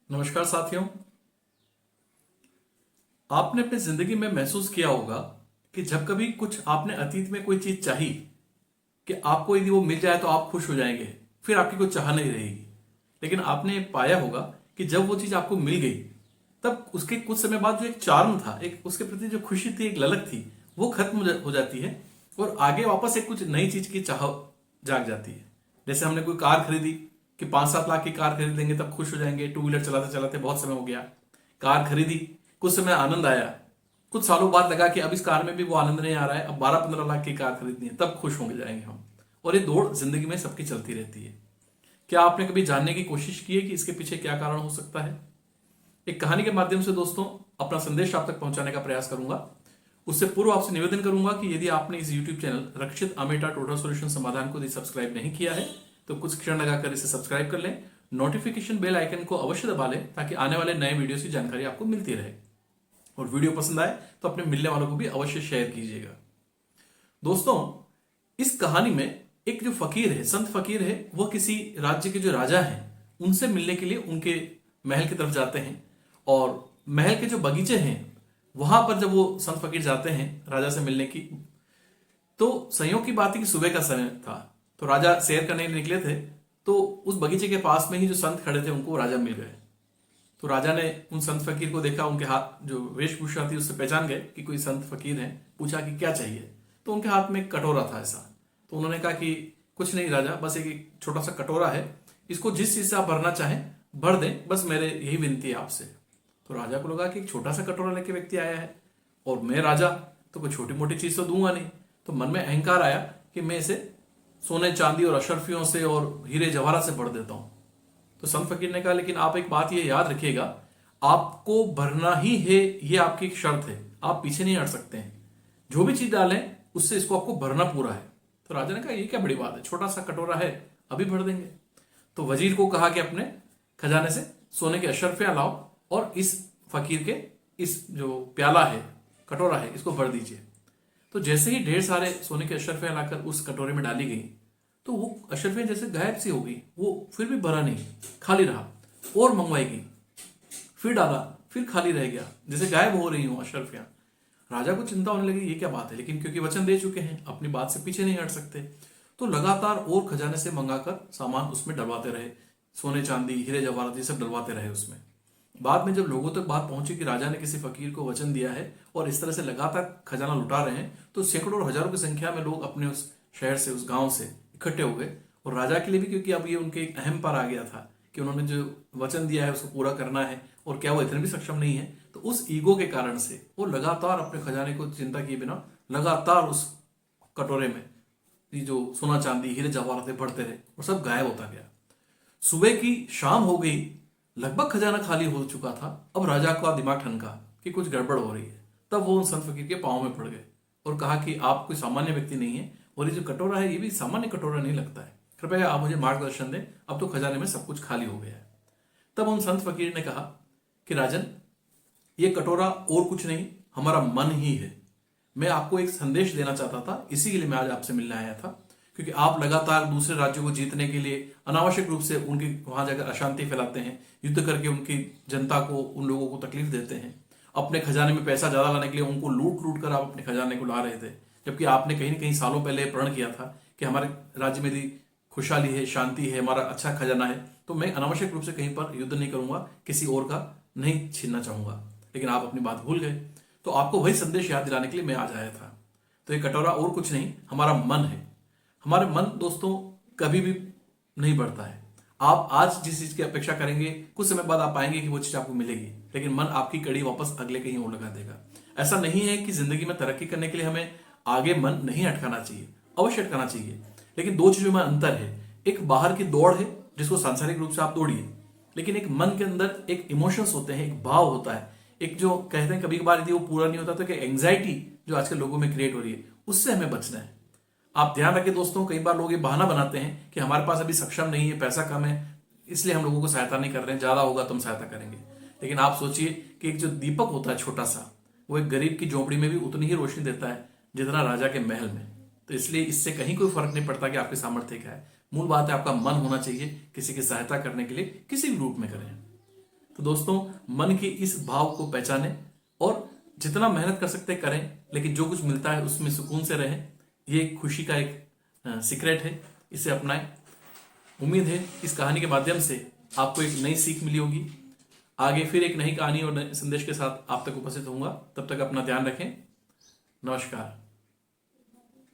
नमस्कार साथियों। आपने अपनी जिंदगी में महसूस किया होगा कि जब कभी कुछ आपने अतीत में कोई चीज चाही कि आपको यदि वो मिल जाए तो आप खुश हो जाएंगे, फिर आपकी कोई चाह नहीं रहेगी। लेकिन आपने पाया होगा कि जब वो चीज आपको मिल गई तब उसके कुछ समय बाद जो एक चार्म था, एक उसके प्रति जो खुशी थी, एक ललक थी, वो खत्म हो जाती है और आगे वापस एक कुछ नई चीज की चाह जाग जाती है। जैसे हमने कोई कार खरीदी कि 5-7 लाख की कार खरीद लेंगे तब खुश हो जाएंगे, टू व्हीलर चलाते चलाते बहुत समय हो गया, कार खरीदी, कुछ समय आनंद आया, कुछ सालों बाद लगा कि अब इस कार में भी वो आनंद नहीं आ रहा है, अब 12-15 लाख की कार खरीदनी है, तब खुश होंगे जाएंगे हम। और ये दौड़ जिंदगी में सबकी चलती रहती है। क्या आपने कभी जानने की कोशिश की है कि इसके पीछे क्या कारण हो सकता है? एक कहानी के माध्यम से दोस्तों अपना संदेश आप तक पहुंचाने का प्रयास करूंगा। उससे पूर्व आपसे निवेदन करूंगा कि यदि आपने इस YouTube चैनल रक्षित अमेटा टोटल सॉल्यूशन समाधान को यदि सब्सक्राइब नहीं किया है तो कुछ क्षण लगाकर इसे सब्सक्राइब कर लें, नोटिफिकेशन बेल आइकन को अवश्य दबा लें ताकि आने वाले नए वीडियो की जानकारी आपको मिलती रहे। और वीडियो पसंद आए तो अपने मिलने वालों को भी अवश्य शेयर कीजिएगा। दोस्तों, इस कहानी में एक जो फकीर है, संत फकीर है, वह किसी राज्य के जो राजा हैं उनसे मिलने के लिए उनके महल की तरफ जाते हैं। और महल के जो बगीचे हैं वहां पर जब वो संत फकीर जाते हैं राजा से मिलने की, तो संयोग की बात है कि सुबह का समय था, तो राजा सैर करने निकले थे, तो उस बगीचे के पास में ही जो संत खड़े थे उनको राजा मिल गए। तो राजा ने उन संत फकीर को देखा, उनके हाथ जो वेशभूषा थी उससे पहचान गए कि कोई संत फकीर है। पूछा कि क्या चाहिए, तो उनके हाथ में एक कटोरा था ऐसा। तो उन्होंने कहा कि कुछ नहीं राजा, बस एक छोटा सा कटोरा है, इसको जिस चीज से आप भरना चाहें भर दें, बस मेरे यही विनती है आपसे। तो राजा को लगा कि एक छोटा सा कटोरा लेके व्यक्ति आया है और मैं राजा, तो कोई छोटी मोटी चीज तो दूंगा नहीं। तो मन में अहंकार आया कि मैं इसे सोने चांदी और अशरफियों से और हीरे जवाहरात से भर देता हूं। तो संत फकीर ने कहा लेकिन आप एक बात ये याद रखिएगा, आपको भरना ही है, ये आपकी एक शर्त है, आप पीछे नहीं हट सकते हैं। जो भी चीज डालें उससे इसको आपको भरना पूरा है। तो राजा ने कहा ये क्या बड़ी बात है, छोटा सा कटोरा है, अभी भर देंगे। तो वजीर को कहा कि अपने खजाने से सोने के अशरफियां लाओ और इस फकीर के इस जो प्याला है, कटोरा है, इसको भर दीजिए। तो जैसे ही ढेर सारे सोने के अशरफियां लाकर उस कटोरे में डाली गई तो वो अशरफियां जैसे गायब सी हो गई, वो फिर भी भरा नहीं, खाली रहा। और मंगवाई गई, फिर डाला, फिर खाली रह गया, जैसे गायब हो रही हो अशरफियां। राजा को चिंता होने लगी ये क्या बात है, लेकिन क्योंकि वचन दे चुके हैं अपनी बात से पीछे नहीं हट सकते, तो लगातार और खजाने से मंगाकर सामान उसमें डलवाते रहे, सोने चांदी हीरे जवाहरात ये सब डलवाते रहे उसमें। बाद में जब लोगों तक बात पहुंची कि राजा ने किसी फकीर को वचन दिया है और इस तरह से लगातार खजाना लुटा रहे हैं, तो सैकड़ों और हजारों की संख्या में लोग अपने उस शहर से, उस गांव से इकट्ठे हो गए। और राजा के लिए भी, क्योंकि अब ये उनके एक अहम पर आ गया था कि उन्होंने जो वचन दिया है उसको पूरा करना है और क्या वो इतने भी सक्षम नहीं है, तो उस ईगो के कारण से वो लगातार अपने खजाने को चिंता किए बिना लगातार उस कटोरे में ये जो सोना चांदी हीरे जवाहरातें भरते रहे और सब गायब होता गया। सुबह की शाम हो गई, लगभग खजाना खाली हो चुका था। अब राजा का दिमाग ठनका कि कुछ गड़बड़ हो रही है। तब वो उन संत फकीर के पांव में पड़ गए और कहा कि आप कोई सामान्य व्यक्ति नहीं है और ये जो कटोरा है ये भी सामान्य कटोरा नहीं लगता है, कृपया आप मुझे मार्गदर्शन दें, अब तो खजाने में सब कुछ खाली हो गया है। तब उन संत फकीर ने कहा कि राजन, ये कटोरा और कुछ नहीं, हमारा मन ही है। मैं आपको एक संदेश देना चाहता था, इसी के लिए मैं आज आपसे मिलने आया था, क्योंकि आप लगातार दूसरे राज्यों को जीतने के लिए अनावश्यक रूप से उनके वहां जाकर अशांति फैलाते हैं, युद्ध करके उनकी जनता को, उन लोगों को तकलीफ देते हैं। अपने खजाने में पैसा ज्यादा लाने के लिए उनको लूट लूट कर आप अपने खजाने को ला रहे थे, जबकि आपने कहीं न कहीं सालों पहले प्रण किया था कि हमारे राज्य में यदि खुशहाली है, शांति है, हमारा अच्छा खजाना है, तो मैं अनावश्यक रूप से कहीं पर युद्ध नहीं करूंगा, किसी और का नहीं छीनना चाहूंगा। लेकिन आप अपनी बात भूल गए। तो आपको वही संदेश याद दिलाने के लिए मैं आज आया था। तो ये कटोरा और कुछ नहीं, हमारा मन है। हमारा मन दोस्तों कभी भी नहीं बढ़ता है। आप आज जिस चीज की अपेक्षा करेंगे, कुछ समय बाद आप पाएंगे कि वो चीज आपको मिलेगी, लेकिन मन आपकी कड़ी वापस अगले कहीं और लगा देगा। ऐसा नहीं है कि जिंदगी में तरक्की करने के लिए हमें आगे मन नहीं अटकाना चाहिए, अवश्य अटकाना चाहिए, लेकिन दो चीजों में अंतर है। एक बाहर की दौड़ है जिसको सांसारिक रूप से आप दौड़िए, लेकिन एक मन के अंदर एक इमोशंस होते हैं, एक भाव होता है, एक जो कहते हैं कभी कभार यदि वो पूरा नहीं होता तो कि एंग्जाइटी जो आजकल लोगों में क्रिएट हो रही है, उससे हमें बचना है। आप ध्यान रखें दोस्तों, कई बार लोग ये बहाना बनाते हैं कि हमारे पास अभी सक्षम नहीं है, पैसा कम है, इसलिए हम लोगों को सहायता नहीं कर रहे हैं, ज्यादा होगा तो हम सहायता करेंगे। लेकिन आप सोचिए कि एक जो दीपक होता है छोटा सा, वो एक गरीब की झोपड़ी में भी उतनी ही रोशनी देता है जितना राजा के महल में। तो इसलिए इससे कहीं कोई फर्क नहीं पड़ता कि आपके सामर्थ्य क्या है, मूल बात है आपका मन होना चाहिए किसी की सहायता करने के लिए, किसी भी रूप में करें। तो दोस्तों, मन के इस भाव को पहचानें और जितना मेहनत कर सकते हैं करें, लेकिन जो कुछ मिलता है उसमें सुकून से रहें। ये एक खुशी का एक सीक्रेट है, इसे अपनाएं। उम्मीद है इस कहानी के माध्यम से आपको एक नई सीख मिली होगी। आगे फिर एक नई कहानी और नए संदेश के साथ आप तक उपस्थित होऊंगा। तब तक अपना ध्यान रखें। नमस्कार।